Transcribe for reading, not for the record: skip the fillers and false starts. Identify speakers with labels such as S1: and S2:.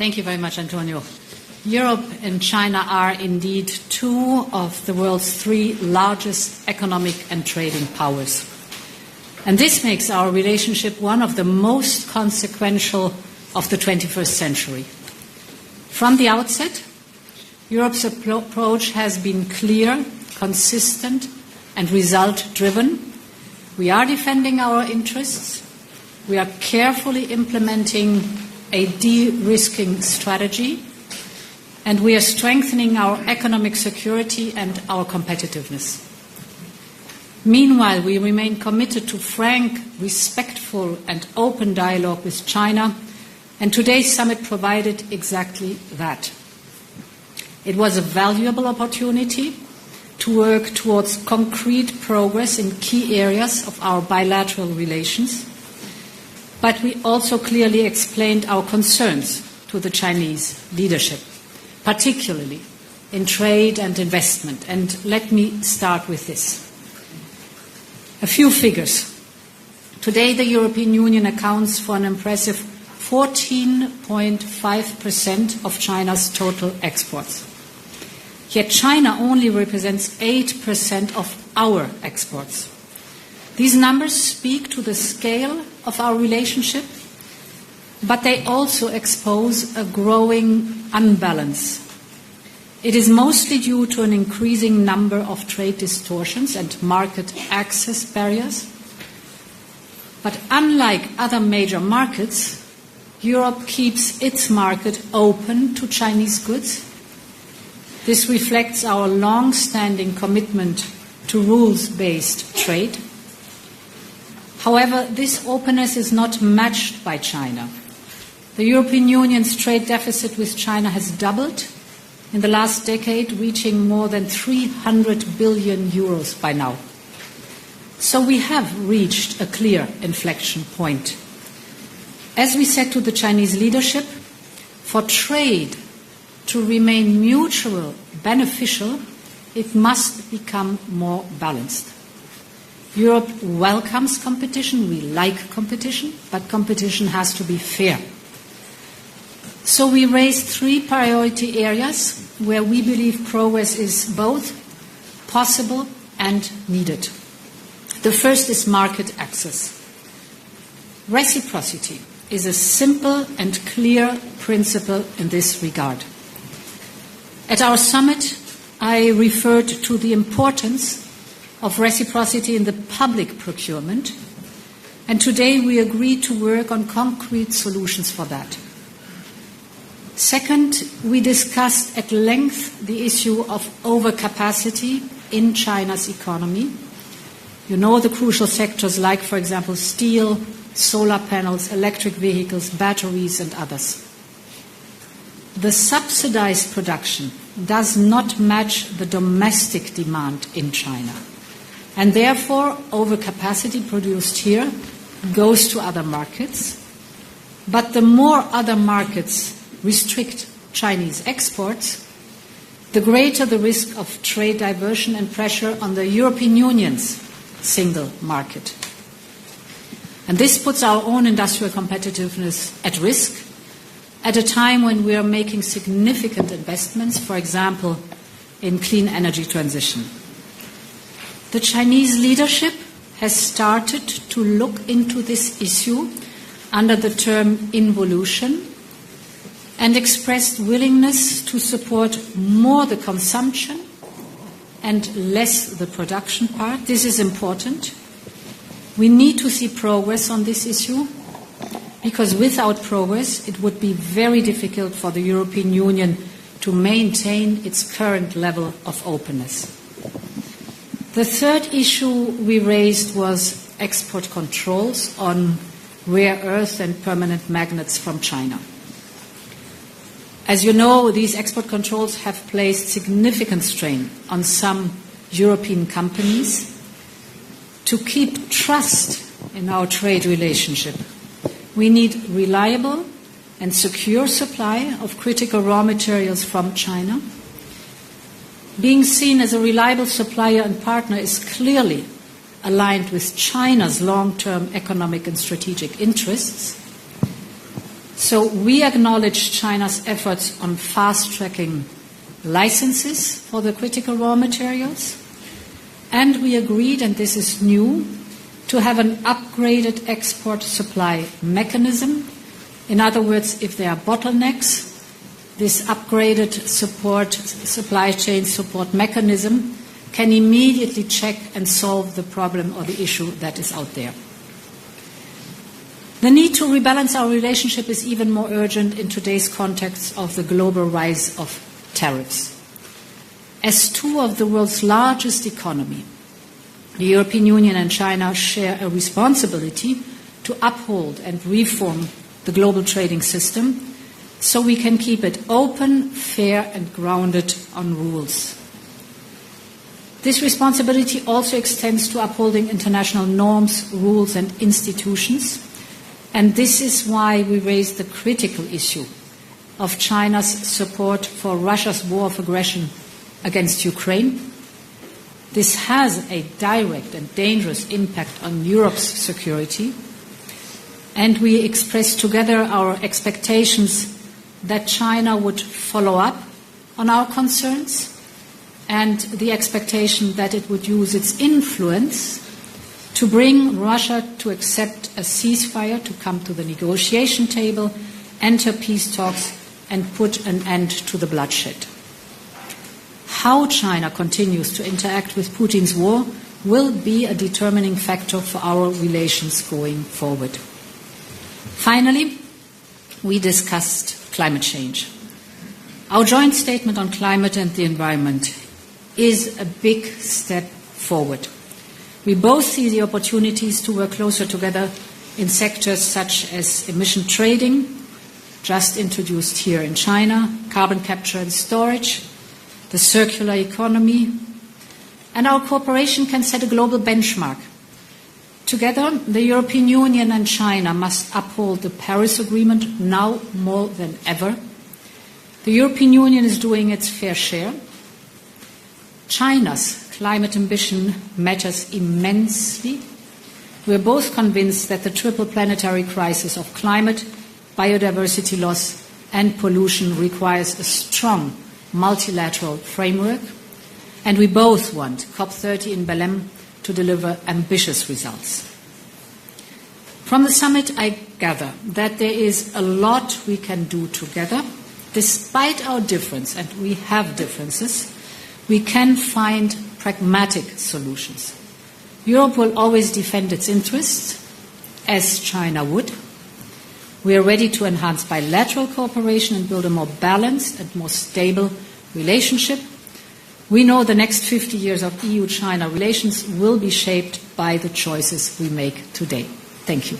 S1: Thank you very much, Antonio. Europe and China are indeed two of the world's three largest economic and trading powers. And this makes our relationship one of the most consequential of the 21st century. From the outset, Europe's approach has been clear, consistent, and result-driven. We are defending our interests. We are carefully implementing a de-risking strategy, and we are strengthening our economic security and our competitiveness. Meanwhile, we remain committed to frank, respectful, and open dialogue with China, and today's summit provided exactly that. It was a valuable opportunity to work towards concrete progress in key areas of our bilateral relations, but we also clearly explained our concerns to the Chinese leadership, particularly in trade and investment. And let me start with this. A few figures. Today, the European Union accounts for an impressive 14.5% of China's total exports. Yet China only represents 8% of our exports. These numbers speak to the scale of our relationship, but they also expose a growing unbalance. It is mostly due to an increasing number of trade distortions and market access barriers. But unlike other major markets, Europe keeps its market open to Chinese goods. This reflects our long-standing commitment to rules-based trade. However, this openness is not matched by China. The European Union's trade deficit with China has doubled in the last decade, reaching more than 300 billion euros by now. So we have reached a clear inflection point. As we said to the Chinese leadership, for trade to remain mutual, beneficial, it must become more balanced. Europe welcomes competition, we like competition, but competition has to be fair. So we raised three priority areas where we believe progress is both possible and needed. The first is market access. Reciprocity is a simple and clear principle in this regard. At our summit, I referred to the importance of reciprocity in the public procurement, and today we agreed to work on concrete solutions for that. Second, we discussed at length the issue of overcapacity in China's economy. You know the crucial sectors like, for example, steel, solar panels, electric vehicles, batteries, and others. The subsidized production does not match the domestic demand in China, and therefore overcapacity produced here goes to other markets. But the more other markets restrict Chinese exports, the greater the risk of trade diversion and pressure on the European Union's single market. And this puts our own industrial competitiveness at risk at a time when we are making significant investments, for example, in clean energy transition. The Chinese leadership has started to look into this issue under the term involution and expressed willingness to support more the consumption and less the production part. This is important. We need to see progress on this issue, because without progress it would be very difficult for the European Union to maintain its current level of openness. The third issue we raised was export controls on rare earth and permanent magnets from China. As you know, these export controls have placed significant strain on some European companies. To keep trust in our trade relationship, we need reliable and secure supply of critical raw materials from China. Being seen as a reliable supplier and partner is clearly aligned with China's long-term economic and strategic interests. So we acknowledge China's efforts on fast-tracking licenses for the critical raw materials, and we agreed, and this is new, to have an upgraded export supply mechanism. In other words, if there are bottlenecks, this upgraded supply chain support mechanism can immediately check and solve the problem or the issue that is out there. The need to rebalance our relationship is even more urgent in today's context of the global rise of tariffs. As two of the world's largest economies, the European Union and China share a responsibility to uphold and reform the global trading system so we can keep it open, fair, and grounded on rules. This responsibility also extends to upholding international norms, rules, and institutions. And this is why we raised the critical issue of China's support for Russia's war of aggression against Ukraine. This has a direct and dangerous impact on Europe's security. And we expressed together our expectations that China would follow up on our concerns and the expectation that it would use its influence to bring Russia to accept a ceasefire, to come to the negotiation table, enter peace talks, and put an end to the bloodshed. How China continues to interact with Putin's war will be a determining factor for our relations going forward. Finally, we discussed climate change. Our joint statement on climate and the environment is a big step forward. We both see the opportunities to work closer together in sectors such as emission trading, just introduced here in China, carbon capture and storage, the circular economy, and our cooperation can set a global benchmark. Together, the European Union and China must uphold the Paris Agreement now more than ever. The European Union is doing its fair share. China's climate ambition matters immensely. We are both convinced that the triple planetary crisis of climate, biodiversity loss, and pollution requires a strong multilateral framework, and we both want COP30 in Belém to deliver ambitious results. From the summit, I gather that there is a lot we can do together. Despite our difference, and we have differences, we can find pragmatic solutions. Europe will always defend its interests, as China would. We are ready to enhance bilateral cooperation and build a more balanced and more stable relationship. We know the next 50 years of EU-China relations will be shaped by the choices we make today. Thank you.